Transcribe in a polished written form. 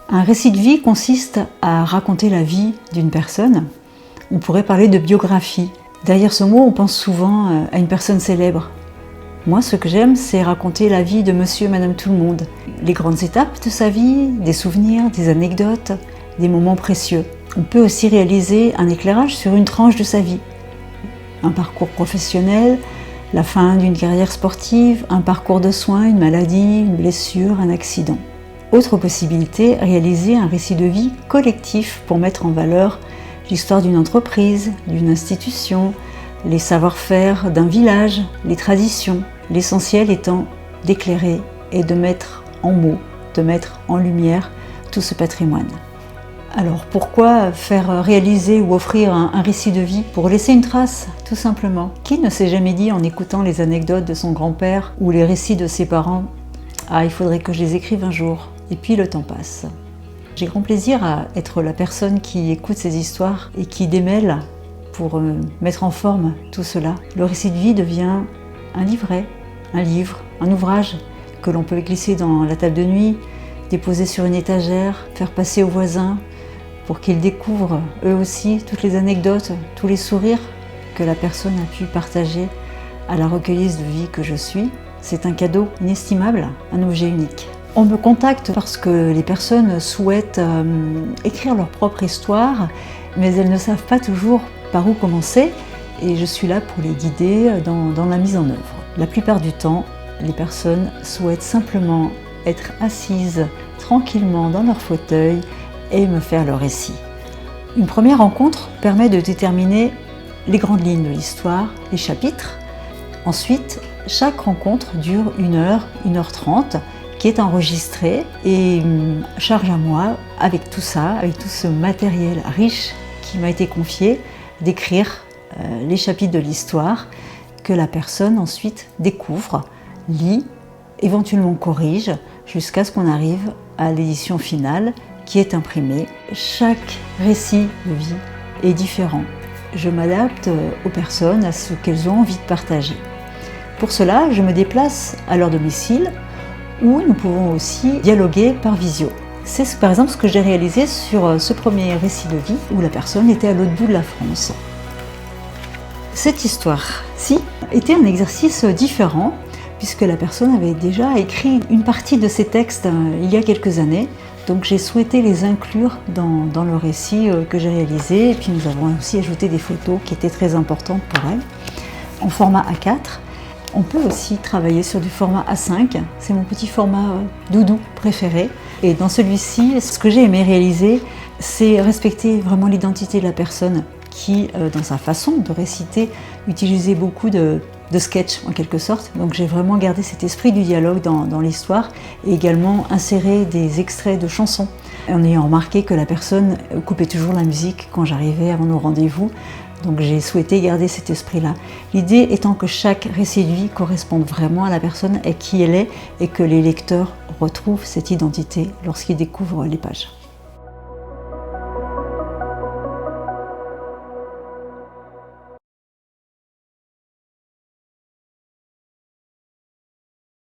Un récit de vie consiste à raconter la vie d'une personne. On pourrait parler de biographie. Derrière ce mot, on pense souvent à une personne célèbre. Moi, ce que j'aime, c'est raconter la vie de monsieur et madame tout le monde. Les grandes étapes de sa vie, des souvenirs, des anecdotes, des moments précieux. On peut aussi réaliser un éclairage sur une tranche de sa vie. Un parcours professionnel, la fin d'une carrière sportive, un parcours de soins, une maladie, une blessure, un accident. Autre possibilité, réaliser un récit de vie collectif pour mettre en valeur l'histoire d'une entreprise, d'une institution, les savoir-faire d'un village, les traditions. L'essentiel étant d'éclairer et de mettre en mots, de mettre en lumière tout ce patrimoine. Alors pourquoi faire réaliser ou offrir un récit de vie? Pour laisser une trace, tout simplement. Qui ne s'est jamais dit en écoutant les anecdotes de son grand-père ou les récits de ses parents « Ah, il faudrait que je les écrive un jour ». Et puis le temps passe. J'ai grand plaisir à être la personne qui écoute ces histoires et qui démêle pour mettre en forme tout cela. Le récit de vie devient un livret, un livre, un ouvrage que l'on peut glisser dans la table de nuit, déposer sur une étagère, faire passer aux voisins pour qu'ils découvrent eux aussi toutes les anecdotes, tous les sourires que la personne a pu partager à la recueilleuse de vie que je suis. C'est un cadeau inestimable, un objet unique. On me contacte parce que les personnes souhaitent écrire leur propre histoire, mais elles ne savent pas toujours par où commencer, et je suis là pour les guider dans la mise en œuvre. La plupart du temps, les personnes souhaitent simplement être assises tranquillement dans leur fauteuil et me faire leur récit. Une première rencontre permet de déterminer les grandes lignes de l'histoire, les chapitres. Ensuite, chaque rencontre dure 1 heure, 1h30, qui est enregistrée et charge à moi, avec tout ça, avec tout ce matériel riche qui m'a été confié, d'écrire les chapitres de l'histoire que la personne ensuite découvre, lit, éventuellement corrige, jusqu'à ce qu'on arrive à l'édition finale qui est imprimée. Chaque récit de vie est différent. Je m'adapte aux personnes, à ce qu'elles ont envie de partager. Pour cela, je me déplace à leur domicile, où nous pouvons aussi dialoguer par visio. C'est par exemple ce que j'ai réalisé sur ce premier récit de vie où la personne était à l'autre bout de la France. Cette histoire-ci était un exercice différent puisque la personne avait déjà écrit une partie de ses textes il y a quelques années. Donc j'ai souhaité les inclure dans le récit que j'ai réalisé, et puis nous avons aussi ajouté des photos qui étaient très importantes pour elle, en format A4. On peut aussi travailler sur du format A5, c'est mon petit format doudou préféré. Et dans celui-ci, ce que j'ai aimé réaliser, c'est respecter vraiment l'identité de la personne qui, dans sa façon de réciter, utilisait beaucoup de sketch en quelque sorte. Donc j'ai vraiment gardé cet esprit du dialogue dans l'histoire et également inséré des extraits de chansons en ayant remarqué que la personne coupait toujours la musique quand j'arrivais avant nos rendez-vous. Donc j'ai souhaité garder cet esprit-là. L'idée étant que chaque récit de vie corresponde vraiment à la personne et qui elle est et que les lecteurs retrouvent cette identité lorsqu'ils découvrent les pages.